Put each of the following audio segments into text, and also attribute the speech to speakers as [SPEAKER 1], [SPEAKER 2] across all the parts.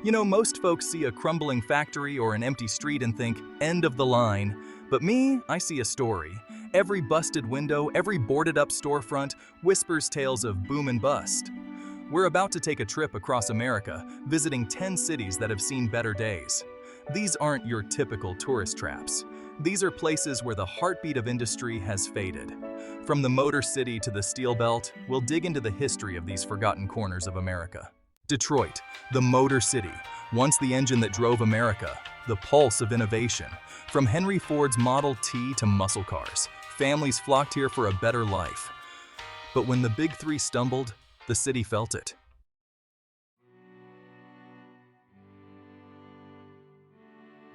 [SPEAKER 1] You know, most folks see a crumbling factory or an empty street and think, end of the line. But me, I see a story. Every busted window, every boarded up storefront whispers tales of boom and bust. We're about to take a trip across America, visiting 10 cities that have seen better days. These aren't your typical tourist traps. These are places where the heartbeat of industry has faded. From the Motor City to the Steel Belt, we'll dig into the history of these forgotten corners of America. Detroit, the Motor City, once the engine that drove America, the pulse of innovation. From Henry Ford's Model T to muscle cars, families flocked here for a better life. But when the Big Three stumbled, the city felt it.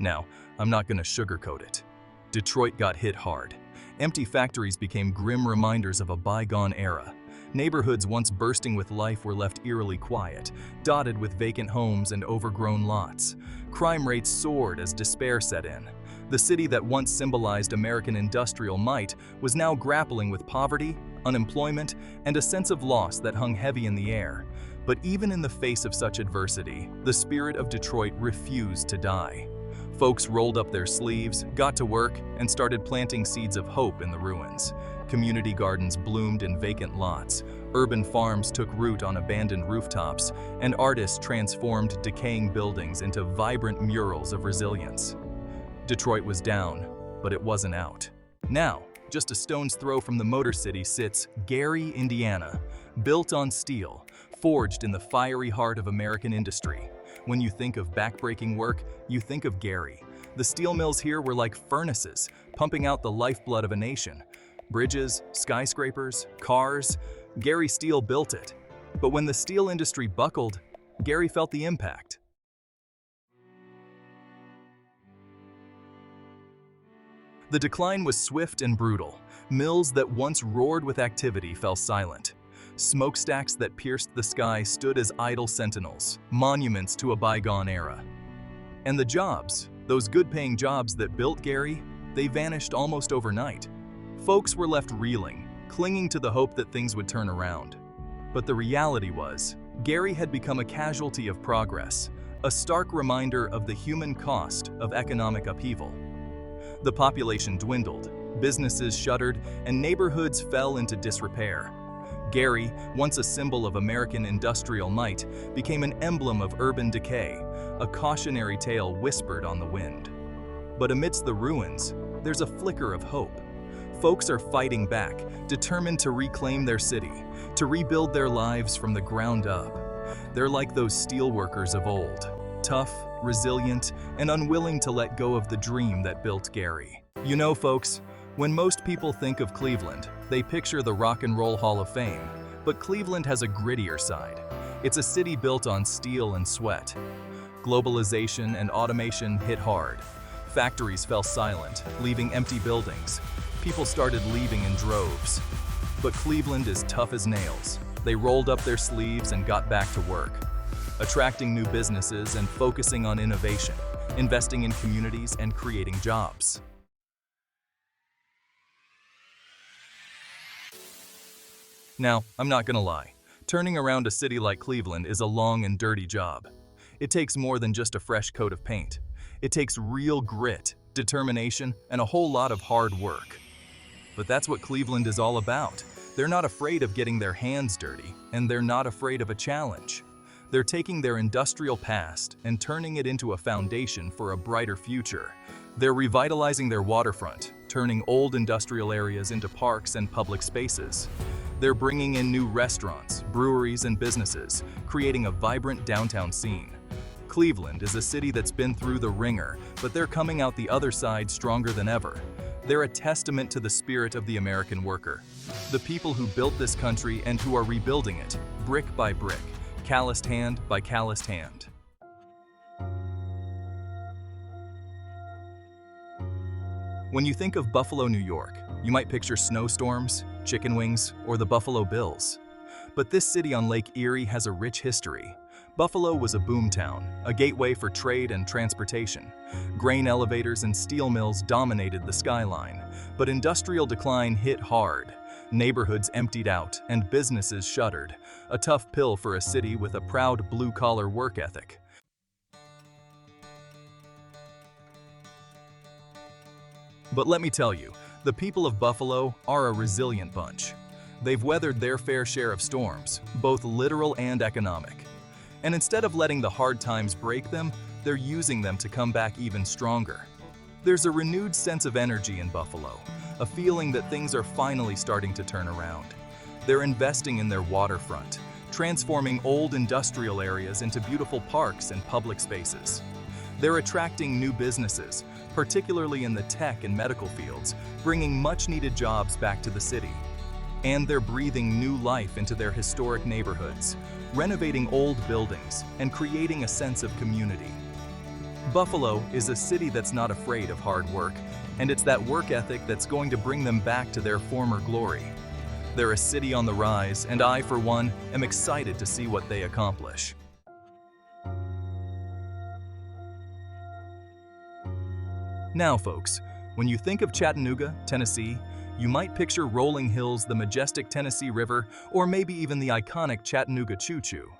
[SPEAKER 1] Now, I'm not going to sugarcoat it. Detroit got hit hard. Empty factories became grim reminders of a bygone era. Neighborhoods once bursting with life were left eerily quiet, dotted with vacant homes and overgrown lots. Crime rates soared as despair set in. The city that once symbolized American industrial might was now grappling with poverty, unemployment, and a sense of loss that hung heavy in the air. But even in the face of such adversity, the spirit of Detroit refused to die. Folks rolled up their sleeves, got to work, and started planting seeds of hope in the ruins. Community gardens bloomed in vacant lots, urban farms took root on abandoned rooftops, and artists transformed decaying buildings into vibrant murals of resilience. Detroit was down, but it wasn't out. Now, just a stone's throw from the Motor City sits Gary, Indiana, built on steel, forged in the fiery heart of American industry. When you think of backbreaking work, you think of Gary. The steel mills here were like furnaces, pumping out the lifeblood of a nation. Bridges, skyscrapers, cars, Gary Steel built it. But when the steel industry buckled, Gary felt the impact. The decline was swift and brutal. Mills that once roared with activity fell silent. Smokestacks that pierced the sky stood as idle sentinels, monuments to a bygone era. And the jobs, those good-paying jobs that built Gary, they vanished almost overnight. Folks were left reeling, clinging to the hope that things would turn around. But the reality was, Gary had become a casualty of progress, a stark reminder of the human cost of economic upheaval. The population dwindled, businesses shuttered, and neighborhoods fell into disrepair. Gary, once a symbol of American industrial might, became an emblem of urban decay, a cautionary tale whispered on the wind. But amidst the ruins, there's a flicker of hope. Folks are fighting back, determined to reclaim their city, to rebuild their lives from the ground up. They're like those steelworkers of old, tough, resilient, and unwilling to let go of the dream that built Gary. You know, folks, when most people think of Cleveland, they picture the Rock and Roll Hall of Fame. But Cleveland has a grittier side. It's a city built on steel and sweat. Globalization and automation hit hard. Factories fell silent, leaving empty buildings. People started leaving in droves. But Cleveland is tough as nails. They rolled up their sleeves and got back to work, attracting new businesses and focusing on innovation, investing in communities and creating jobs. Now, I'm not gonna lie, turning around a city like Cleveland is a long and dirty job. It takes more than just a fresh coat of paint. It takes real grit, determination, and a whole lot of hard work. But that's what Cleveland is all about. They're not afraid of getting their hands dirty, and they're not afraid of a challenge. They're taking their industrial past and turning it into a foundation for a brighter future. They're revitalizing their waterfront, turning old industrial areas into parks and public spaces. They're bringing in new restaurants, breweries, and businesses, creating a vibrant downtown scene. Cleveland is a city that's been through the ringer, but they're coming out the other side stronger than ever. They're a testament to the spirit of the American worker, the people who built this country and who are rebuilding it, brick by brick, calloused hand by calloused hand. When you think of Buffalo, New York, you might picture snowstorms, chicken wings, or the Buffalo Bills. But this city on Lake Erie has a rich history. Buffalo was a boomtown, a gateway for trade and transportation. Grain elevators and steel mills dominated the skyline, but industrial decline hit hard. Neighborhoods emptied out and businesses shuttered, a tough pill for a city with a proud blue-collar work ethic. But let me tell you, the people of Buffalo are a resilient bunch. They've weathered their fair share of storms, both literal and economic. And instead of letting the hard times break them, they're using them to come back even stronger. There's a renewed sense of energy in Buffalo, a feeling that things are finally starting to turn around. They're investing in their waterfront, transforming old industrial areas into beautiful parks and public spaces. They're attracting new businesses, particularly in the tech and medical fields, bringing much-needed jobs back to the city. And they're breathing new life into their historic neighborhoods, renovating old buildings and creating a sense of community. Buffalo is a city that's not afraid of hard work, and it's that work ethic that's going to bring them back to their former glory. They're a city on the rise, and I, for one, am excited to see what they accomplish. Now, folks, when you think of Chattanooga, Tennessee, you might picture rolling hills, the majestic Tennessee River, or maybe even the iconic Chattanooga Choo Choo.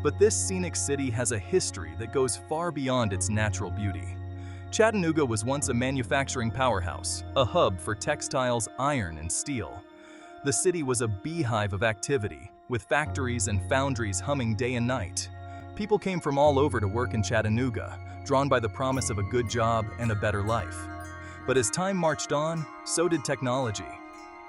[SPEAKER 1] But this scenic city has a history that goes far beyond its natural beauty. Chattanooga was once a manufacturing powerhouse, a hub for textiles, iron, and steel. The city was a beehive of activity, with factories and foundries humming day and night. People came from all over to work in Chattanooga, drawn by the promise of a good job and a better life. But as time marched on, so did technology.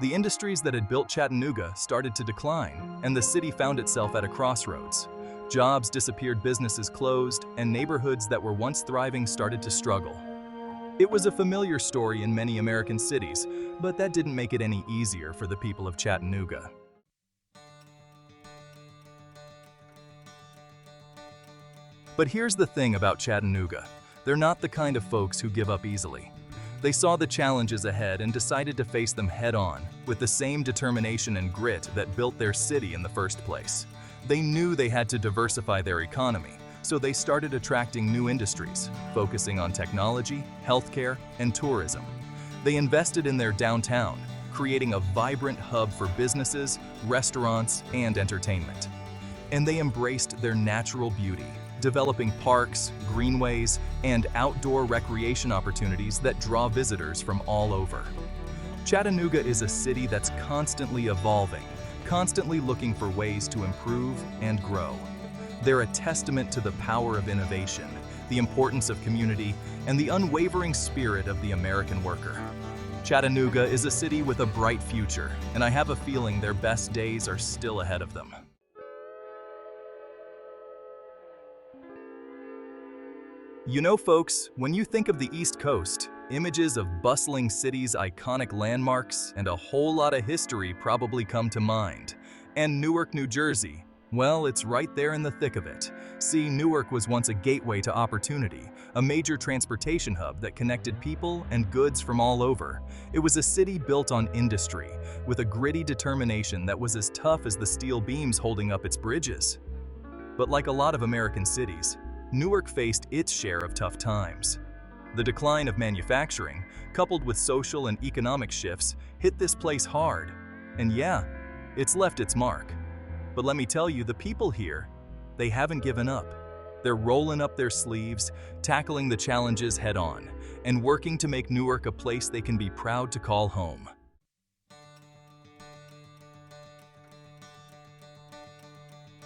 [SPEAKER 1] The industries that had built Chattanooga started to decline, and the city found itself at a crossroads. Jobs disappeared, businesses closed, and neighborhoods that were once thriving started to struggle. It was a familiar story in many American cities, but that didn't make it any easier for the people of Chattanooga. But here's the thing about Chattanooga. They're not the kind of folks who give up easily. They saw the challenges ahead and decided to face them head-on, with the same determination and grit that built their city in the first place. They knew they had to diversify their economy, so they started attracting new industries, focusing on technology, healthcare, and tourism. They invested in their downtown, creating a vibrant hub for businesses, restaurants, and entertainment. And they embraced their natural beauty, developing parks, greenways, and outdoor recreation opportunities that draw visitors from all over. Chattanooga is a city that's constantly evolving, constantly looking for ways to improve and grow. They're a testament to the power of innovation, the importance of community, and the unwavering spirit of the American worker. Chattanooga is a city with a bright future, and I have a feeling their best days are still ahead of them. You know, folks, when you think of the East Coast, images of bustling cities, iconic landmarks, and a whole lot of history probably come to mind. And Newark, New Jersey, well, it's right there in the thick of it. See, Newark was once a gateway to opportunity, a major transportation hub that connected people and goods from all over. It was a city built on industry, with a gritty determination that was as tough as the steel beams holding up its bridges. But like a lot of American cities, Newark faced its share of tough times. The decline of manufacturing, coupled with social and economic shifts, hit this place hard. And yeah, it's left its mark. But let me tell you, the people here, they haven't given up. They're rolling up their sleeves, tackling the challenges head-on, and working to make Newark a place they can be proud to call home.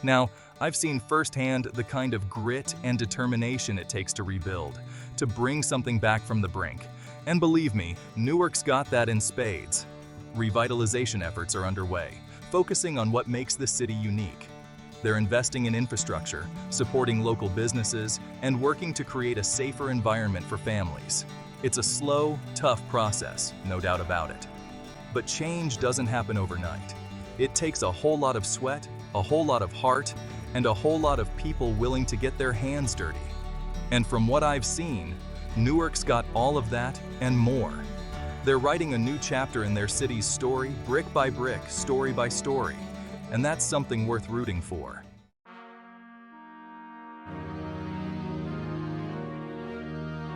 [SPEAKER 1] Now, I've seen firsthand the kind of grit and determination it takes to rebuild, to bring something back from the brink. And believe me, Newark's got that in spades. Revitalization efforts are underway, focusing on what makes the city unique. They're investing in infrastructure, supporting local businesses, and working to create a safer environment for families. It's a slow, tough process, no doubt about it. But change doesn't happen overnight. It takes a whole lot of sweat, a whole lot of heart, and a whole lot of people willing to get their hands dirty. And from what I've seen, Newark's got all of that and more. They're writing a new chapter in their city's story, brick by brick, story by story, and that's something worth rooting for.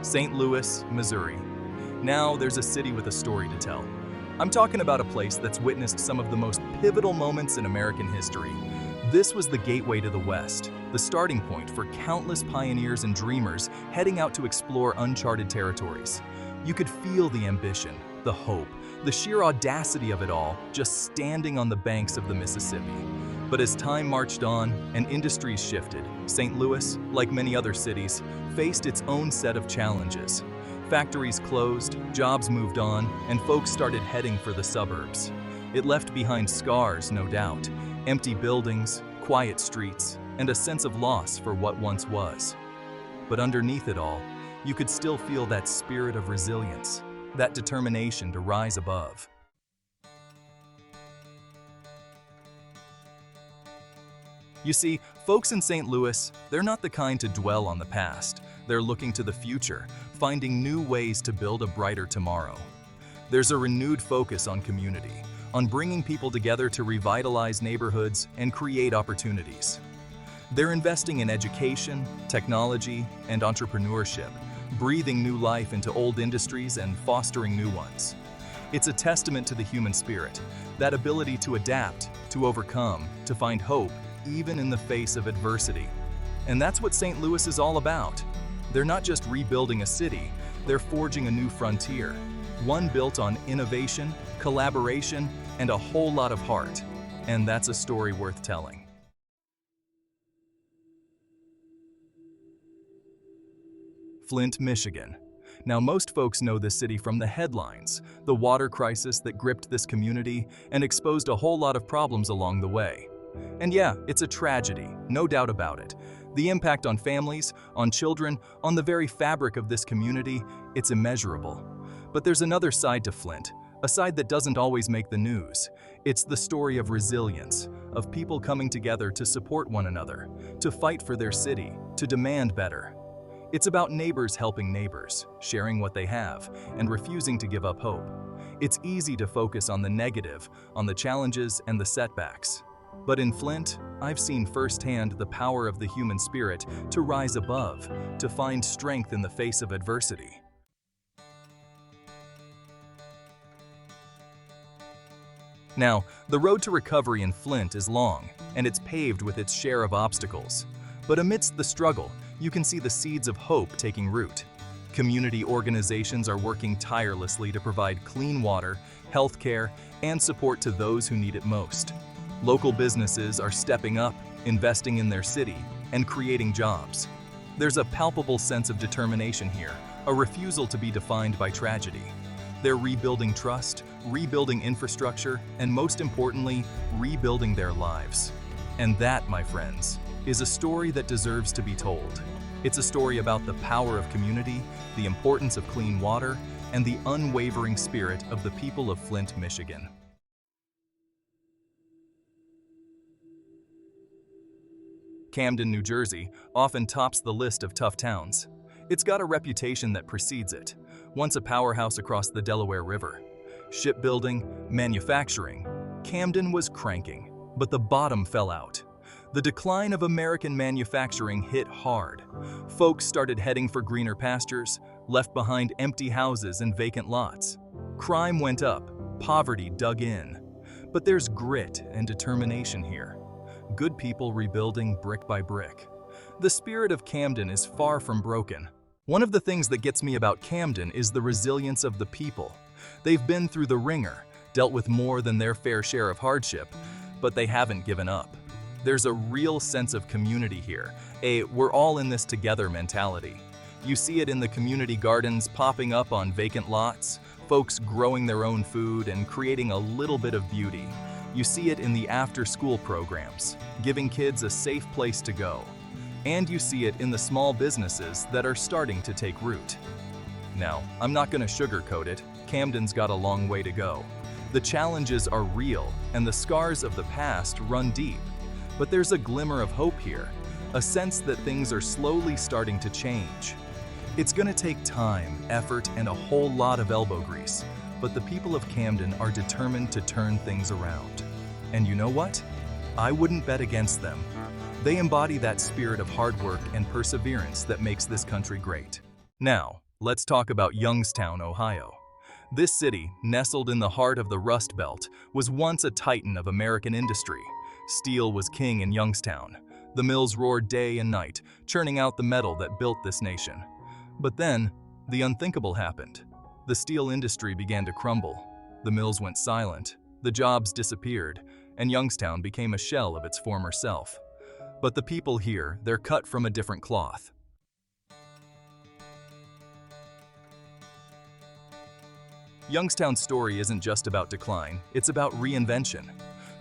[SPEAKER 1] St. Louis, Missouri. Now there's a city with a story to tell. I'm talking about a place that's witnessed some of the most pivotal moments in American history. This was the gateway to the West, the starting point for countless pioneers and dreamers heading out to explore uncharted territories. You could feel the ambition, the hope, the sheer audacity of it all just standing on the banks of the Mississippi. But as time marched on and industries shifted, St. Louis, like many other cities, faced its own set of challenges. Factories closed, jobs moved on, and folks started heading for the suburbs. It left behind scars, no doubt, empty buildings, quiet streets, and a sense of loss for what once was. But underneath it all, you could still feel that spirit of resilience, that determination to rise above. You see, folks in St. Louis, they're not the kind to dwell on the past. They're looking to the future, finding new ways to build a brighter tomorrow. There's a renewed focus on community, on bringing people together to revitalize neighborhoods and create opportunities. They're investing in education, technology, and entrepreneurship, breathing new life into old industries and fostering new ones. It's a testament to the human spirit, that ability to adapt, to overcome, to find hope, even in the face of adversity. And that's what St. Louis is all about. They're not just rebuilding a city, they're forging a new frontier, one built on innovation, collaboration, and a whole lot of heart. And that's a story worth telling. Flint, Michigan. Now, most folks know this city from the headlines, the water crisis that gripped this community and exposed a whole lot of problems along the way. And yeah, it's a tragedy, no doubt about it. The impact on families, on children, on the very fabric of this community, it's immeasurable. But there's another side to Flint, a side that doesn't always make the news. It's the story of resilience, of people coming together to support one another, to fight for their city, to demand better. It's about neighbors helping neighbors, sharing what they have, and refusing to give up hope. It's easy to focus on the negative, on the challenges and the setbacks. But in Flint, I've seen firsthand the power of the human spirit to rise above, to find strength in the face of adversity. Now, the road to recovery in Flint is long, and it's paved with its share of obstacles. But amidst the struggle, you can see the seeds of hope taking root. Community organizations are working tirelessly to provide clean water, health care, and support to those who need it most. Local businesses are stepping up, investing in their city, and creating jobs. There's a palpable sense of determination here, a refusal to be defined by tragedy. They're rebuilding trust, rebuilding infrastructure, and most importantly, rebuilding their lives. And that, my friends, is a story that deserves to be told. It's a story about the power of community, the importance of clean water, and the unwavering spirit of the people of Flint, Michigan. Camden, New Jersey, often tops the list of tough towns. It's got a reputation that precedes it, once a powerhouse across the Delaware River. Shipbuilding, manufacturing, Camden was cranking, but the bottom fell out. The decline of American manufacturing hit hard. Folks started heading for greener pastures, left behind empty houses and vacant lots. Crime went up, poverty dug in. But there's grit and determination here. Good people rebuilding brick by brick. The spirit of Camden is far from broken. One of the things that gets me about Camden is the resilience of the people. They've been through the ringer, dealt with more than their fair share of hardship, but they haven't given up. There's a real sense of community here, a we're all in this together mentality. You see it in the community gardens popping up on vacant lots, folks growing their own food and creating a little bit of beauty. You see it in the after-school programs, giving kids a safe place to go. And you see it in the small businesses that are starting to take root. Now, I'm not going to sugarcoat it. Camden's got a long way to go. The challenges are real, and the scars of the past run deep. But there's a glimmer of hope here, a sense that things are slowly starting to change. It's going to take time, effort, and a whole lot of elbow grease, but the people of Camden are determined to turn things around. And you know what? I wouldn't bet against them. They embody that spirit of hard work and perseverance that makes this country great. Now, let's talk about Youngstown, Ohio. This city, nestled in the heart of the Rust Belt, was once a titan of American industry. Steel was king in Youngstown. The mills roared day and night, churning out the metal that built this nation. But then, the unthinkable happened. The steel industry began to crumble. The mills went silent, the jobs disappeared, and Youngstown became a shell of its former self. But the people here, they're cut from a different cloth. Youngstown's story isn't just about decline, it's about reinvention.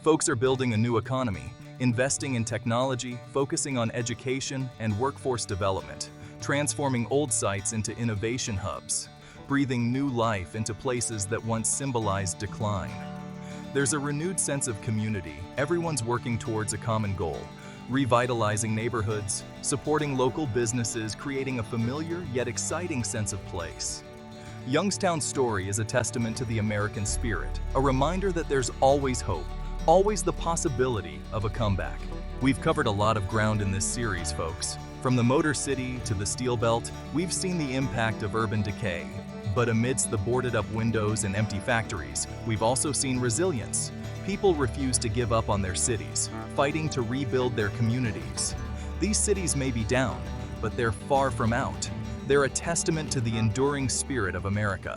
[SPEAKER 1] Folks are building a new economy, investing in technology, focusing on education and workforce development, transforming old sites into innovation hubs, breathing new life into places that once symbolized decline. There's a renewed sense of community. Everyone's working towards a common goal, revitalizing neighborhoods, supporting local businesses, creating a familiar yet exciting sense of place. Youngstown's story is a testament to the American spirit, a reminder that there's always hope, always the possibility of a comeback. We've covered a lot of ground in this series, folks. From the Motor City to the Steel Belt, we've seen the impact of urban decay. But amidst the boarded-up windows and empty factories, we've also seen resilience. People refuse to give up on their cities, fighting to rebuild their communities. These cities may be down, but they're far from out. They're a testament to the enduring spirit of America.